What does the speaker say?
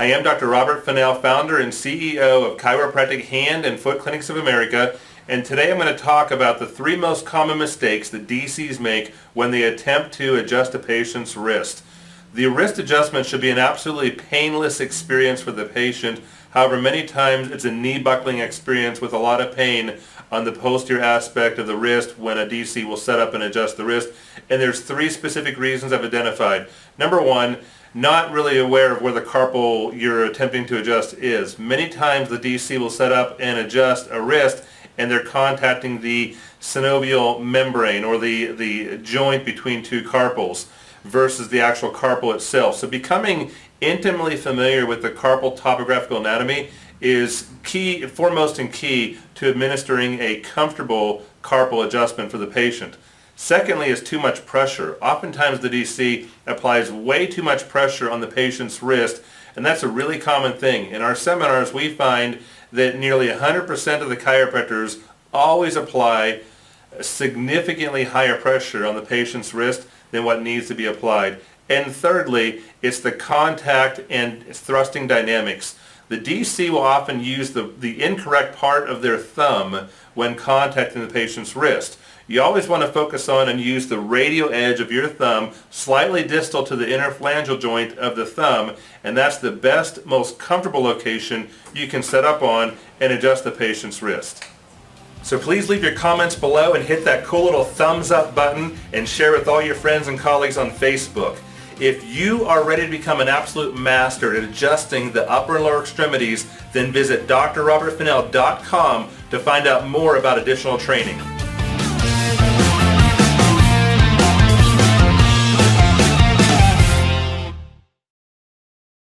I am Dr. Robert Fennell, founder and CEO of Chiropractic Hand and Foot Clinics of America, and today I'm going to talk about the 3 most common mistakes that DCs make when they attempt to adjust a patient's wrist. The wrist adjustment should be an absolutely painless experience for the patient. However, many times it's a knee buckling experience with a lot of pain on the posterior aspect of the wrist when a DC will set up and adjust the wrist. And there's 3 specific reasons I've identified. Number 1, not really aware of where the carpal you're attempting to adjust is. Many times the DC will set up and adjust a wrist and they're contacting the synovial membrane or the joint between 2 carpals versus the actual carpal itself. So becoming intimately familiar with the carpal topographical anatomy is key, foremost and key to administering a comfortable carpal adjustment for the patient. Secondly is too much pressure. Oftentimes the DC applies way too much pressure on the patient's wrist, and that's a really common thing. In our seminars we find that nearly 100% of the chiropractors always apply significantly higher pressure on the patient's wrist than what needs to be applied. And thirdly, it's the contact and thrusting dynamics. The DC will often use the incorrect part of their thumb when contacting the patient's wrist. You always want to focus on and use the radial edge of your thumb slightly distal to the interphalangeal joint of the thumb, and that's the best, most comfortable location you can set up on and adjust the patient's wrist. So please leave your comments below and hit that cool little thumbs up button and share with all your friends and colleagues on Facebook. If you are ready to become an absolute master at adjusting the upper and lower extremities, then visit drrobertfennell.com to find out more about additional training.